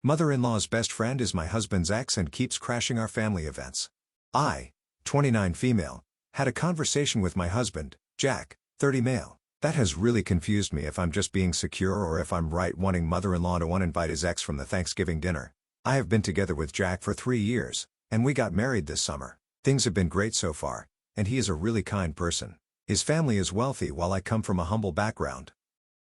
Mother-in-law's best friend is my husband's ex and keeps crashing our family events. I, 29 female, had a conversation with my husband, Jack, 30 male. That has really confused me if I'm just being secure or if I'm right wanting mother-in-law to uninvite his ex from the Thanksgiving dinner. I have been together with Jack for 3 years, and we got married this summer. Things have been great so far, and he is a really kind person. His family is wealthy while I come from a humble background.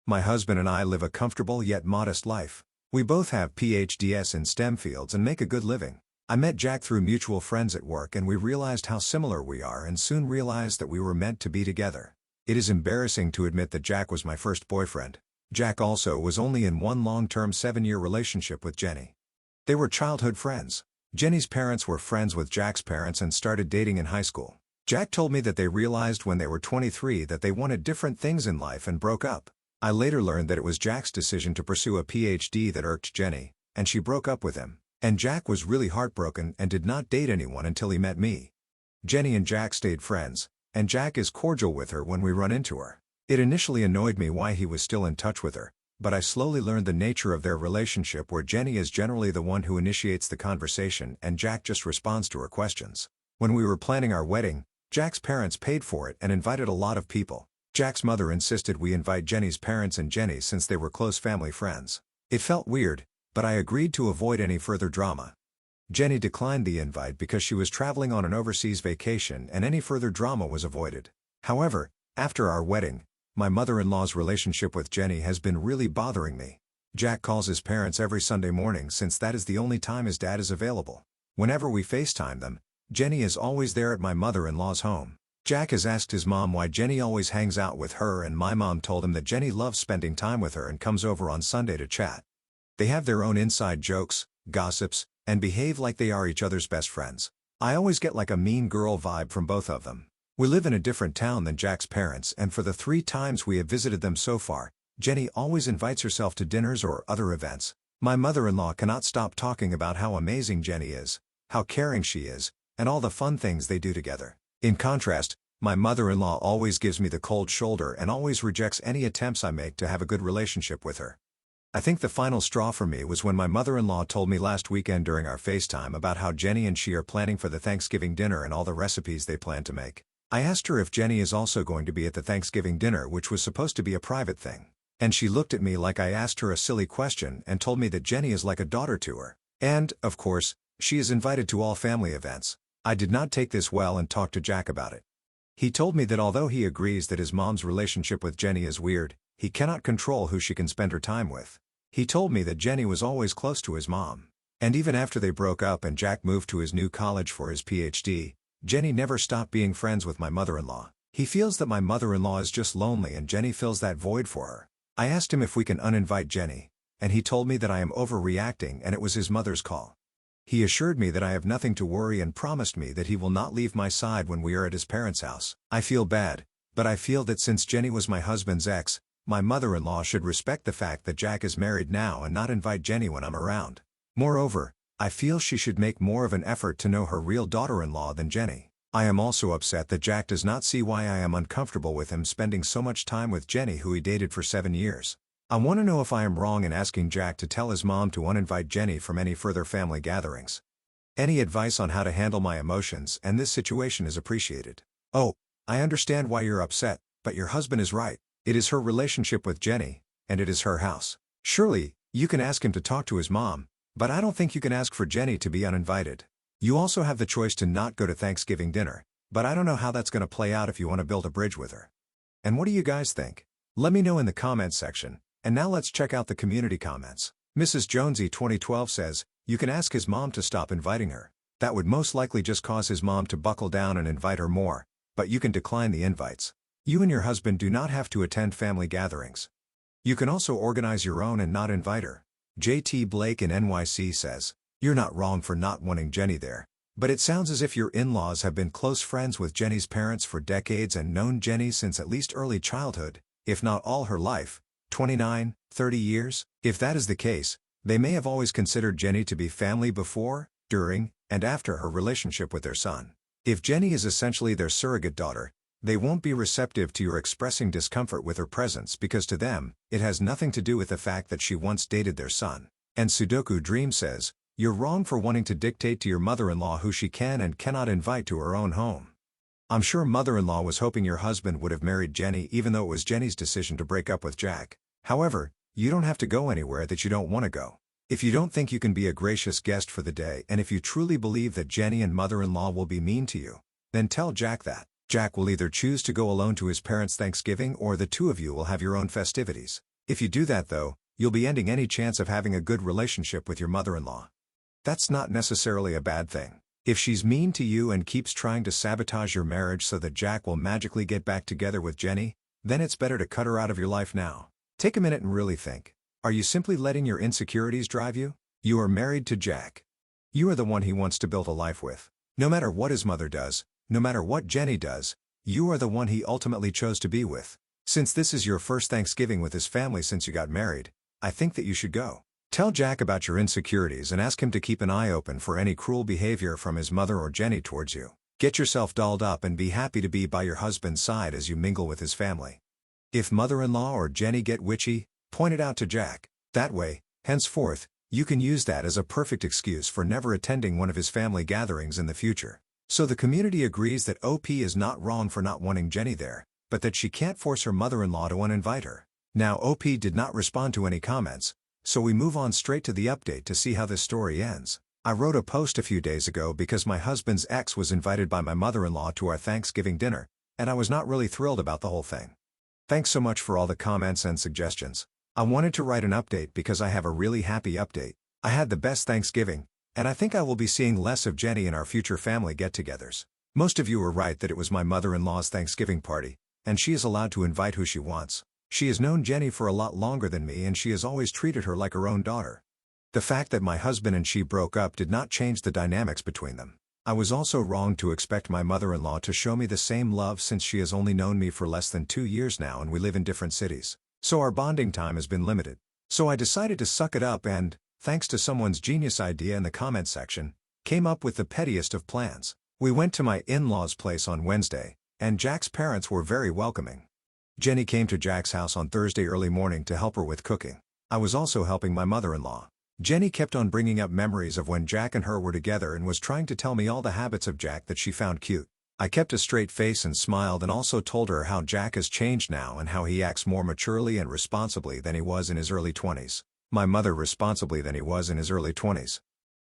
My husband and I live a comfortable yet modest life. We both have PhDs in STEM fields and make a good living. I met Jack through mutual friends at work and we realized how similar we are and soon realized that we were meant to be together. It is embarrassing to admit that Jack was my first boyfriend. Jack also was only in one long-term 7-year relationship with Jenny. They were childhood friends. Jenny's parents were friends with Jack's parents and started dating in high school. Jack told me that they realized when they were 23 that they wanted different things in life and broke up. I later learned that it was Jack's decision to pursue a PhD that irked Jenny, and she broke up with him. And Jack was really heartbroken and did not date anyone until he met me. Jenny and Jack stayed friends, and Jack is cordial with her when we run into her. It initially annoyed me why he was still in touch with her, but I slowly learned the nature of their relationship where Jenny is generally the one who initiates the conversation and Jack just responds to her questions. When we were planning our wedding, Jack's parents paid for it and invited a lot of people. Jack's mother insisted we invite Jenny's parents and Jenny since they were close family friends. It felt weird, but I agreed to avoid any further drama. Jenny declined the invite because she was traveling on an overseas vacation and any further drama was avoided. However, after our wedding, my mother-in-law's relationship with Jenny has been really bothering me. Jack calls his parents every Sunday morning since that is the only time his dad is available. Whenever we FaceTime them, Jenny is always there at my mother-in-law's home. Jack has asked his mom why Jenny always hangs out with her and my mom told him that Jenny loves spending time with her and comes over on Sunday to chat. They have their own inside jokes, gossips, and behave like they are each other's best friends. I always get like a mean girl vibe from both of them. We live in a different town than Jack's parents and for the 3 times we have visited them so far, Jenny always invites herself to dinners or other events. My mother-in-law cannot stop talking about how amazing Jenny is, how caring she is, and all the fun things they do together. In contrast, my mother-in-law always gives me the cold shoulder and always rejects any attempts I make to have a good relationship with her. I think the final straw for me was when my mother-in-law told me last weekend during our FaceTime about how Jenny and she are planning for the Thanksgiving dinner and all the recipes they plan to make. I asked her if Jenny is also going to be at the Thanksgiving dinner, which was supposed to be a private thing. And she looked at me like I asked her a silly question and told me that Jenny is like a daughter to her. And, of course, she is invited to all family events. I did not take this well and talked to Jack about it. He told me that although he agrees that his mom's relationship with Jenny is weird, he cannot control who she can spend her time with. He told me that Jenny was always close to his mom. And even after they broke up and Jack moved to his new college for his PhD, Jenny never stopped being friends with my mother-in-law. He feels that my mother-in-law is just lonely and Jenny fills that void for her. I asked him if we can uninvite Jenny, and he told me that I am overreacting and it was his mother's call. He assured me that I have nothing to worry and promised me that he will not leave my side when we are at his parents' house. I feel bad, but I feel that since Jenny was my husband's ex, my mother-in-law should respect the fact that Jack is married now and not invite Jenny when I'm around. Moreover, I feel she should make more of an effort to know her real daughter-in-law than Jenny. I am also upset that Jack does not see why I am uncomfortable with him spending so much time with Jenny, who he dated for 7 years. I want to know if I am wrong in asking Jack to tell his mom to uninvite Jenny from any further family gatherings. Any advice on how to handle my emotions and this situation is appreciated. Oh, I understand why you're upset, but your husband is right. It is her relationship with Jenny, and it is her house. Surely, you can ask him to talk to his mom, but I don't think you can ask for Jenny to be uninvited. You also have the choice to not go to Thanksgiving dinner, but I don't know how that's going to play out if you want to build a bridge with her. And what do you guys think? Let me know in the comments section. And now let's check out the community comments. Mrs. Jonesy 2012 says, you can ask his mom to stop inviting her. That would most likely just cause his mom to buckle down and invite her more, but you can decline the invites. You and your husband do not have to attend family gatherings. You can also organize your own and not invite her. JT Blake in NYC says, you're not wrong for not wanting Jenny there, but it sounds as if your in-laws have been close friends with Jenny's parents for decades and known Jenny since at least early childhood, if not all her life. 29, 30 years? If that is the case, they may have always considered Jenny to be family before, during, and after her relationship with their son. If Jenny is essentially their surrogate daughter, they won't be receptive to your expressing discomfort with her presence because to them, it has nothing to do with the fact that she once dated their son. And Sudoku Dream says, "You're wrong for wanting to dictate to your mother-in-law who she can and cannot invite to her own home." I'm sure mother-in-law was hoping your husband would have married Jenny even though it was Jenny's decision to break up with Jack. However, you don't have to go anywhere that you don't want to go. If you don't think you can be a gracious guest for the day and if you truly believe that Jenny and mother-in-law will be mean to you, then tell Jack that. Jack will either choose to go alone to his parents' Thanksgiving or the two of you will have your own festivities. If you do that though, you'll be ending any chance of having a good relationship with your mother-in-law. That's not necessarily a bad thing. If she's mean to you and keeps trying to sabotage your marriage so that Jack will magically get back together with Jenny, then it's better to cut her out of your life now. Take a minute and really think. Are you simply letting your insecurities drive you? You are married to Jack. You are the one he wants to build a life with. No matter what his mother does, no matter what Jenny does, you are the one he ultimately chose to be with. Since this is your first Thanksgiving with his family since you got married, I think that you should go. Tell Jack about your insecurities and ask him to keep an eye open for any cruel behavior from his mother or Jenny towards you. Get yourself dolled up and be happy to be by your husband's side as you mingle with his family. If mother-in-law or Jenny get witchy, point it out to Jack. That way, henceforth, you can use that as a perfect excuse for never attending one of his family gatherings in the future. So the community agrees that OP is not wrong for not wanting Jenny there, but that she can't force her mother-in-law to uninvite her. Now OP did not respond to any comments, so we move on straight to the update to see how this story ends. I wrote a post a few days ago because my husband's ex was invited by my mother-in-law to our Thanksgiving dinner, and I was not really thrilled about the whole thing. Thanks so much for all the comments and suggestions. I wanted to write an update because I have a really happy update. I had the best Thanksgiving, and I think I will be seeing less of Jenny in our future family get-togethers. Most of you were right that it was my mother-in-law's Thanksgiving party, and she is allowed to invite who she wants. She has known Jenny for a lot longer than me and she has always treated her like her own daughter. The fact that my husband and she broke up did not change the dynamics between them. I was also wrong to expect my mother-in-law to show me the same love since she has only known me for less than 2 years now and we live in different cities. So our bonding time has been limited. So I decided to suck it up and, thanks to someone's genius idea in the comment section, came up with the pettiest of plans. We went to my in-laws' place on Wednesday, and Jack's parents were very welcoming. Jenny came to Jack's house on Thursday early morning to help her with cooking. I was also helping my mother-in-law. Jenny kept on bringing up memories of when Jack and her were together and was trying to tell me all the habits of Jack that she found cute. I kept a straight face and smiled and also told her how Jack has changed now and how he acts more maturely and responsibly than he was in his early 20s. My mother responsibly than he was in his early 20s.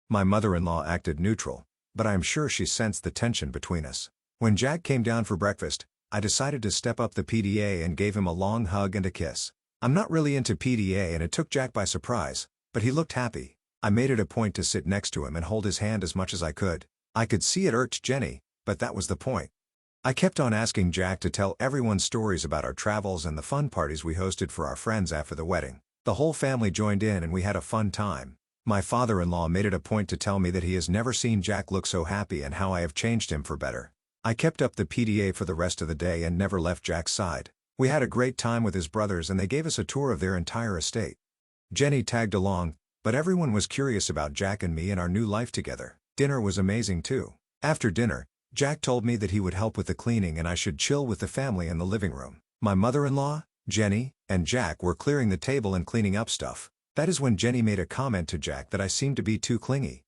My mother-in-law acted neutral, but I am sure she sensed the tension between us. When Jack came down for breakfast, I decided to step up the PDA and gave him a long hug and a kiss. I'm not really into PDA and it took Jack by surprise, but he looked happy. I made it a point to sit next to him and hold his hand as much as I could. I could see it irked Jenny, but that was the point. I kept on asking Jack to tell everyone stories about our travels and the fun parties we hosted for our friends after the wedding. The whole family joined in and we had a fun time. My father-in-law made it a point to tell me that he has never seen Jack look so happy and how I have changed him for better. I kept up the PDA for the rest of the day and never left Jack's side. We had a great time with his brothers and they gave us a tour of their entire estate. Jenny tagged along, but everyone was curious about Jack and me and our new life together. Dinner was amazing too. After dinner, Jack told me that he would help with the cleaning and I should chill with the family in the living room. My mother-in-law, Jenny, and Jack were clearing the table and cleaning up stuff. That is when Jenny made a comment to Jack that I seemed to be too clingy.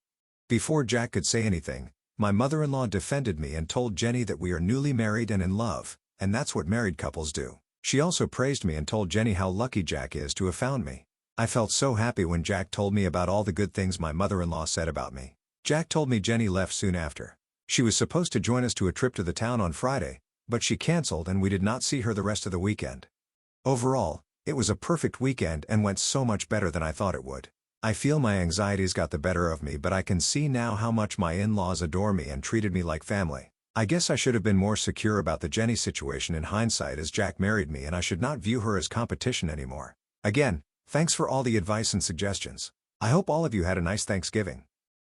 Before Jack could say anything, my mother-in-law defended me and told Jenny that we are newly married and in love, and that's what married couples do. She also praised me and told Jenny how lucky Jack is to have found me. I felt so happy when Jack told me about all the good things my mother-in-law said about me. Jack told me Jenny left soon after. She was supposed to join us to a trip to the town on Friday, but she canceled and we did not see her the rest of the weekend. Overall, it was a perfect weekend and went so much better than I thought it would. I feel my anxieties got the better of me, but I can see now how much my in-laws adore me and treated me like family. I guess I should have been more secure about the Jenny situation in hindsight as Jack married me and I should not view her as competition anymore. Again, thanks for all the advice and suggestions. I hope all of you had a nice Thanksgiving.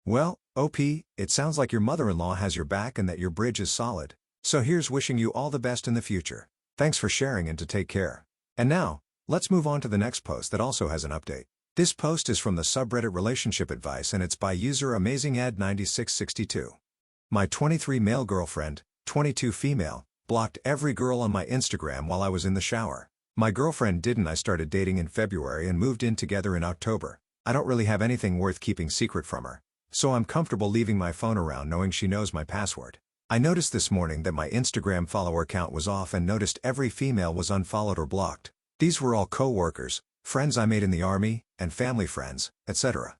Well, OP, it sounds like your mother-in-law has your back and that your bridge is solid. So here's wishing you all the best in the future. Thanks for sharing and to take care. And now, let's move on to the next post that also has an update. This post is from the subreddit Relationship Advice and it's by user AmazingAd9662. My 23 male girlfriend, 22 female, blocked every girl on my Instagram while I was in the shower. My girlfriend didn't. I started dating in February and moved in together in October. I don't really have anything worth keeping secret from her, so I'm comfortable leaving my phone around knowing she knows my password. I noticed this morning that my Instagram follower count was off and noticed every female was unfollowed or blocked. These were all co-workers, friends I made in the army, and family friends, etc.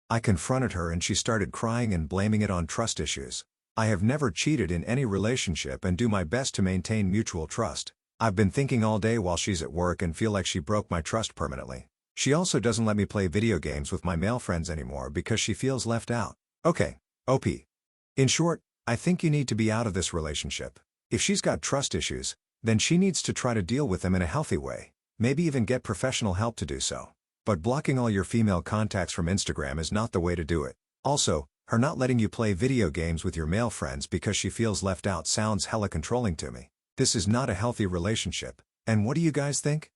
I confronted her and she started crying and blaming it on trust issues. I have never cheated in any relationship and do my best to maintain mutual trust. I've been thinking all day while she's at work and feel like she broke my trust permanently. She also doesn't let me play video games with my male friends anymore because she feels left out. Okay, OP. In short, I think you need to be out of this relationship. If she's got trust issues, then she needs to try to deal with them in a healthy way. Maybe even get professional help to do so. But blocking all your female contacts from Instagram is not the way to do it. Also, her not letting you play video games with your male friends because she feels left out sounds hella controlling to me. This is not a healthy relationship. And what do you guys think?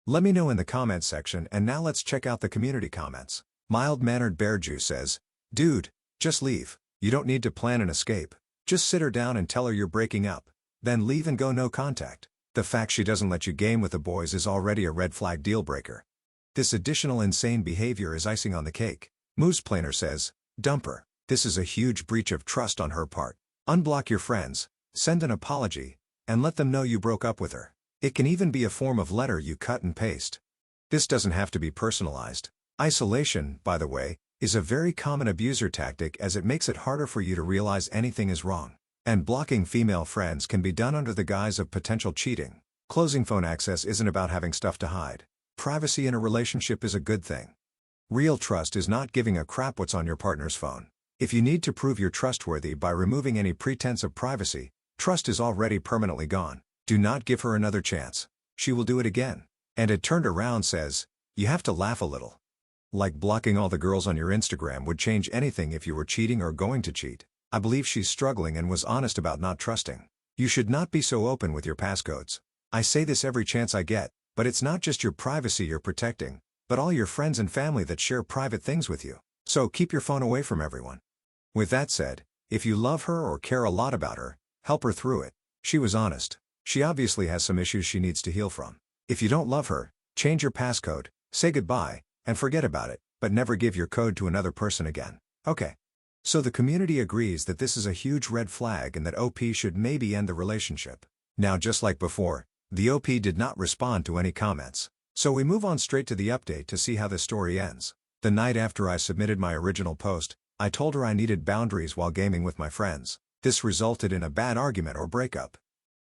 Let me know in the comments section, and now let's check out the community comments. Mild-mannered Bearju says, "Dude, just leave. You don't need to plan an escape. Just sit her down and tell her you're breaking up. Then leave and go no contact. The fact she doesn't let you game with the boys is already a red flag deal breaker. This additional insane behavior is icing on the cake." Moose Planer says, "Dump her. This is a huge breach of trust on her part. Unblock your friends, send an apology, and let them know you broke up with her. It can even be a form of letter you cut and paste. This doesn't have to be personalized. Isolation, by the way, is a very common abuser tactic as it makes it harder for you to realize anything is wrong. And blocking female friends can be done under the guise of potential cheating. Closing phone access isn't about having stuff to hide. Privacy in a relationship is a good thing. Real trust is not giving a crap what's on your partner's phone. If you need to prove you're trustworthy by removing any pretense of privacy, trust is already permanently gone. Do not give her another chance. She will do it again." And it turned around says, "You have to laugh a little. Like blocking all the girls on your Instagram would change anything if you were cheating or going to cheat." I believe she's struggling and was honest about not trusting. You should not be so open with your passcodes. I say this every chance I get, but it's not just your privacy you're protecting, but all your friends and family that share private things with you. So keep your phone away from everyone. With that said, if you love her or care a lot about her, help her through it. She was honest. She obviously has some issues she needs to heal from. If you don't love her, change your passcode, say goodbye, and forget about it, but never give your code to another person again. Okay. So the community agrees that this is a huge red flag and that OP should maybe end the relationship. Now, just like before, the OP did not respond to any comments. So we move on straight to the update to see how the story ends. The night after I submitted my original post, I told her I needed boundaries while gaming with my friends. This resulted in a bad argument or breakup.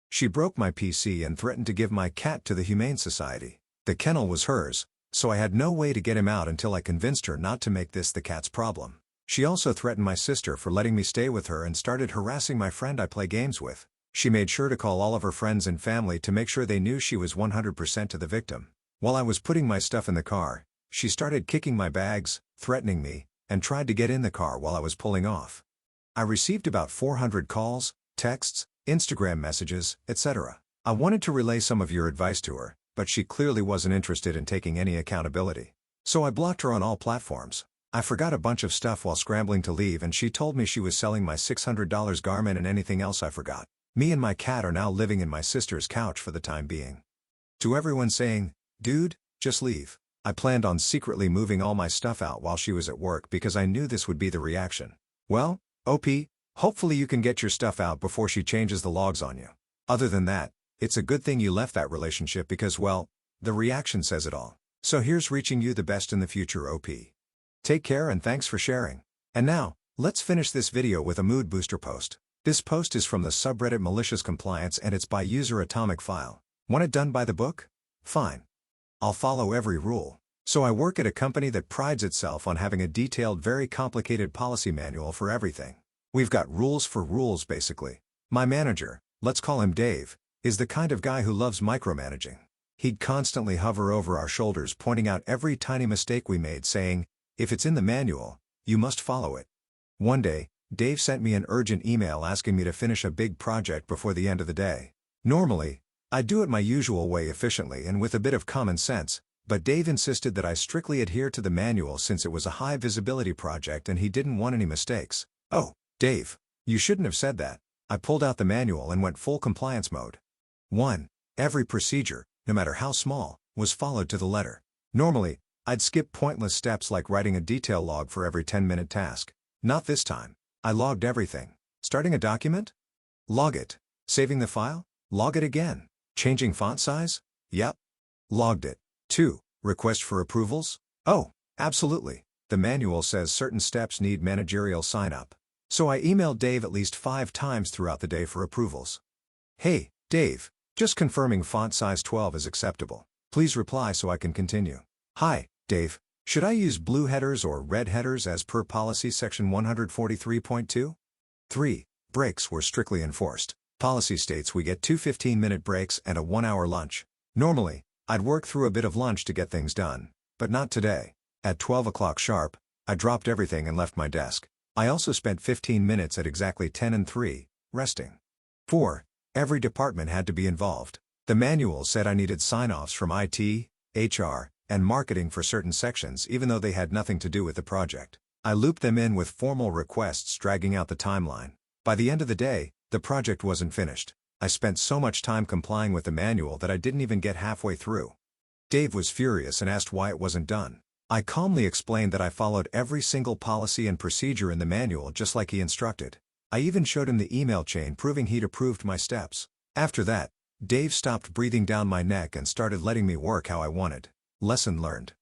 She broke my PC and threatened to give my cat to the Humane Society. The kennel was hers, so I had no way to get him out until I convinced her not to make this the cat's problem. She also threatened my sister for letting me stay with her and started harassing my friend I play games with. She made sure to call all of her friends and family to make sure they knew she was 100% to the victim. While I was putting my stuff in the car, she started kicking my bags, threatening me, and tried to get in the car while I was pulling off. I received about 400 calls, texts, Instagram messages, etc. I wanted to relay some of your advice to her, but she clearly wasn't interested in taking any accountability. So I blocked her on all platforms. I forgot a bunch of stuff while scrambling to leave and she told me she was selling my $600 Garmin and anything else I forgot. Me and my cat are now living in my sister's couch for the time being. To everyone saying, "Dude, just leave," I planned on secretly moving all my stuff out while she was at work because I knew this would be the reaction. Well, OP, hopefully you can get your stuff out before she changes the logs on you. Other than that, it's a good thing you left that relationship because, well, the reaction says it all. So here's reaching you the best in the future, OP. Take care and thanks for sharing. And now, let's finish this video with a mood booster post. This post is from the subreddit Malicious Compliance and it's by user Atomic File. Want it done by the book? Fine. I'll follow every rule. So I work at a company that prides itself on having a detailed, very complicated policy manual for everything. We've got rules for rules basically. My manager, let's call him Dave, is the kind of guy who loves micromanaging. He'd constantly hover over our shoulders pointing out every tiny mistake we made saying, "If it's in the manual, you must follow it." One day, Dave sent me an urgent email asking me to finish a big project before the end of the day. Normally, I do it my usual way efficiently and with a bit of common sense, but Dave insisted that I strictly adhere to the manual since it was a high visibility project and he didn't want any mistakes. Oh, Dave, you shouldn't have said that. I pulled out the manual and went full compliance mode. 1. Every procedure, no matter how small, was followed to the letter. Normally, I'd skip pointless steps like writing a detail log for every 10-minute task. Not this time. I logged everything. Starting a document? Log it. Saving the file? Log it again. Changing font size? Yep. Logged it. 2. Request for approvals? Oh, absolutely. The manual says certain steps need managerial sign-up. So I emailed Dave at least 5 times throughout the day for approvals. Hey, Dave. Just confirming font size 12 is acceptable. Please reply so I can continue. Hi, Dave. Should I use blue headers or red headers as per policy section 143.2? 3. Breaks were strictly enforced. Policy states we get 2 15-minute breaks and a 1-hour lunch. Normally, I'd work through a bit of lunch to get things done. But not today. At 12 o'clock sharp, I dropped everything and left my desk. I also spent 15 minutes at exactly 10 and 3, resting. 4. Every department had to be involved. The manual said I needed sign-offs from IT, HR, and marketing for certain sections even though they had nothing to do with the project. I looped them in with formal requests dragging out the timeline. By the end of the day, the project wasn't finished. I spent so much time complying with the manual that I didn't even get halfway through. Dave was furious and asked why it wasn't done. I calmly explained that I followed every single policy and procedure in the manual just like he instructed. I even showed him the email chain proving he'd approved my steps. After that, Dave stopped breathing down my neck and started letting me work how I wanted. Lesson learned.